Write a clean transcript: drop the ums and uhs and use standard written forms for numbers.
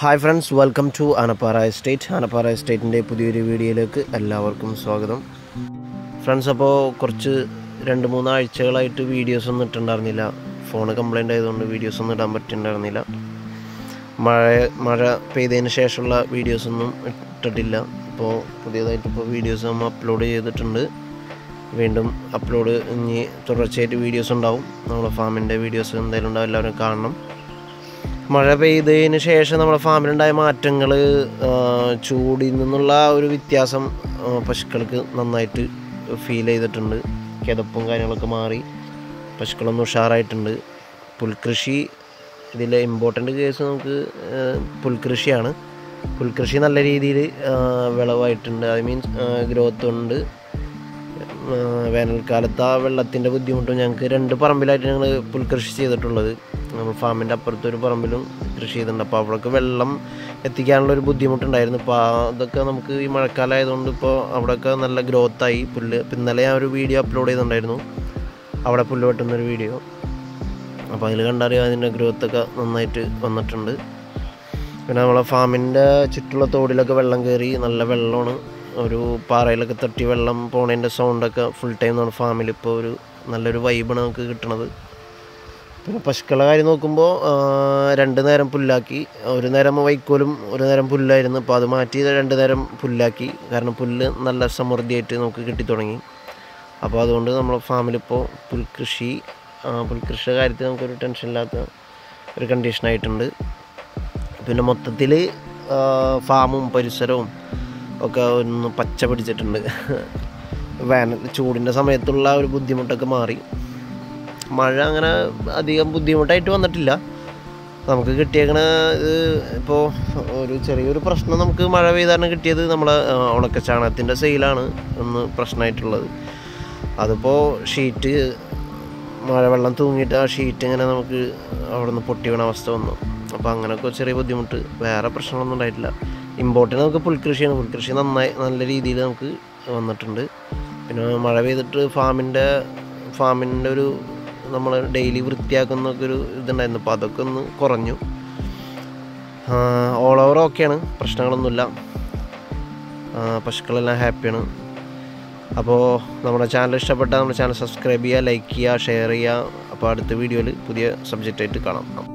Hi friends, welcome to Anappara estate. Anappara എസ്റ്റേറ്റിൻ്റെ പുതിയൊരു വീഡിയോയിലേക്ക് എല്ലാവർക്കും സ്വാഗതം. ഫ്രണ്ട്സ്, അപ്പോൾ കുറച്ച് 2-3 ആഴ്ചകളായിട്ട് വീഡിയോസ് ഒന്നും ഇട്ടുണ്ടായിരുന്നില്ല. ഫോൺ കംപ്ലൈൻ്റ് ആയതുകൊണ്ട് വീഡിയോസ് ഒന്നും ഇടാൻ പറ്റുന്നുണ്ടായിരുന്നില്ല. മഴ പെയ്തതിന് ശേഷമുള്ള വീഡിയോസൊന്നും ഇട്ടിട്ടില്ല. ഇപ്പോൾ പുതിയതായിട്ട് വീഡിയോസ് നമ്മൾ അപ്ലോഡ് ചെയ്തിട്ടുണ്ട്. വീണ്ടും അപ്ലോഡ് ഇനി തുടർച്ചയായിട്ട് വീഡിയോസ് ഉണ്ടാവും. നമ്മുടെ ഫാമിൻ്റെ വീഡിയോസ് എന്തായാലും ഉണ്ടാവും, എല്ലാവരും കാണണം. മഴ പെയ്തതിന് ശേഷം നമ്മുടെ ഫാമിലുണ്ടായ മാറ്റങ്ങൾ, ചൂടിൽ നിന്നുള്ള ഒരു വ്യത്യാസം പശുക്കൾക്ക് നന്നായിട്ട് ഫീൽ ചെയ്തിട്ടുണ്ട്. കിതപ്പും കാര്യങ്ങളൊക്കെ മാറി പശുക്കളൊന്നും ഉഷാറായിട്ടുണ്ട്. പുൽകൃഷി ഇതിലെ ഇമ്പോർട്ടൻ്റ് കേസ് നമുക്ക് പുൽകൃഷിയാണ്. പുൽകൃഷി നല്ല രീതിയിൽ വിളവായിട്ടുണ്ട്. ഐ മീൻസ് ഗ്രോത്ത് ഉണ്ട്. വേനൽക്കാലത്ത് ആ വെള്ളത്തിൻ്റെ ബുദ്ധിമുട്ടും ഞങ്ങൾക്ക് 2 പറമ്പിലായിട്ട് ഞങ്ങൾ പുൽകൃഷി ചെയ്തിട്ടുള്ളത്. നമ്മൾ ഫാമിൻ്റെ അപ്പുറത്തൊരു പറമ്പിലും കൃഷി ചെയ്തിട്ടുണ്ട്. അപ്പോൾ അവിടേക്ക് വെള്ളം എത്തിക്കാനുള്ളൊരു ബുദ്ധിമുട്ടുണ്ടായിരുന്നു. അപ്പോൾ അതൊക്കെ നമുക്ക് ഈ മഴക്കാലമായതുകൊണ്ട് ഇപ്പോൾ അവിടെയൊക്കെ നല്ല ഗ്രോത്തായി പുല്ല്. ഇന്നലെ ഞാൻ ഒരു വീഡിയോ അപ്ലോഡ് ചെയ്തിട്ടുണ്ടായിരുന്നു, അവിടെ പുല്ല് വെട്ടുന്നൊരു വീഡിയോ. അപ്പോൾ അതിൽ കണ്ടറിയാം അതിൻ്റെ ഗ്രോത്തൊക്കെ നന്നായിട്ട് വന്നിട്ടുണ്ട്. പിന്നെ നമ്മളെ ഫാമിൻ്റെ ചുറ്റുള്ള തോടിലൊക്കെ വെള്ളം കയറി നല്ല വെള്ളമാണ്. ഒരു പാറയിലൊക്കെ തട്ടി വെള്ളം പോണതിൻ്റെ സൗണ്ടൊക്കെ ഫുൾ ടൈം നമ്മുടെ ഫാമിൽ ഇപ്പോൾ ഒരു നല്ലൊരു വൈബാണ് നമുക്ക് കിട്ടണത്. പിന്നെ പശുക്കളുടെ കാര്യം നോക്കുമ്പോൾ 2 നേരം പുല്ലാക്കി. ഒരു നേരം വൈക്കോലും ഒരു നേരം പുല്ലായിരുന്നു. അപ്പോൾ അത് മാറ്റി 2 നേരം പുല്ലാക്കി. കാരണം പുല്ല് നല്ല സമൃദ്ധിയായിട്ട് നമുക്ക് കിട്ടിത്തുടങ്ങി. അപ്പോൾ അതുകൊണ്ട് നമ്മുടെ ഫാമിലിപ്പോൾ പുൽകൃഷിയുടെ കാര്യത്തിൽ നമുക്കൊരു ടെൻഷനില്ലാത്ത ഒരു കണ്ടീഷനായിട്ടുണ്ട്. പിന്നെ മൊത്തത്തിൽ ഫാമും പരിസരവും ഒക്കെ ഒന്ന് പച്ച പിടിച്ചിട്ടുണ്ട്. ചൂടിൻ്റെ സമയത്തുള്ള ഒരു ബുദ്ധിമുട്ടൊക്കെ മാറി. മഴ അങ്ങനെ അധികം ബുദ്ധിമുട്ടായിട്ട് വന്നിട്ടില്ല. നമുക്ക് കിട്ടിയേക്കണ ഇപ്പോൾ ഒരു ചെറിയൊരു പ്രശ്നം നമുക്ക് മഴ പെയ്താണ് കിട്ടിയത്. നമ്മളെ ഉണക്ക ചാണകത്തിൻ്റെ സെയിലാണ് ഒന്ന് പ്രശ്നമായിട്ടുള്ളത്. അതിപ്പോൾ ഷീറ്റ് മഴവെള്ളം തൂങ്ങിയിട്ട് ആ ഷീറ്റ് ഇങ്ങനെ നമുക്ക് അവിടെ നിന്ന് പൊട്ടി വീണ അവസ്ഥ വന്നു. അപ്പോൾ അങ്ങനെയൊക്കെ ചെറിയ ബുദ്ധിമുട്ട്, വേറെ പ്രശ്നങ്ങളൊന്നും ഉണ്ടായിട്ടില്ല. ഇമ്പോർട്ടൻ്റ് നമുക്ക് പുൽകൃഷിയാണ്. പുൽകൃഷി നല്ല രീതിയിൽ നമുക്ക് വന്നിട്ടുണ്ട്. പിന്നെ മഴ പെയ്തിട്ട് ഫാമിൻ്റെ ഒരു നമ്മൾ ഡെയിലി വൃത്തിയാക്കുന്നൊക്കെ ഒരു ഇതുണ്ടായിരുന്നു. അപ്പോൾ അതൊക്കെ ഒന്ന് കുറഞ്ഞു. ഓൾ ഓവർ ഓക്കെയാണ്, പ്രശ്നങ്ങളൊന്നുമില്ല. പശുക്കളെല്ലാം ഹാപ്പിയാണ്. അപ്പോൾ നമ്മുടെ ചാനൽ ഇഷ്ടപ്പെട്ടാൽ നമ്മുടെ ചാനൽ സബ്സ്ക്രൈബ് ചെയ്യുക, ലൈക്ക് ചെയ്യുക, ഷെയർ ചെയ്യുക. അപ്പോൾ അടുത്ത വീഡിയോയിൽ പുതിയ സബ്ജക്റ്റായിട്ട് കാണാം.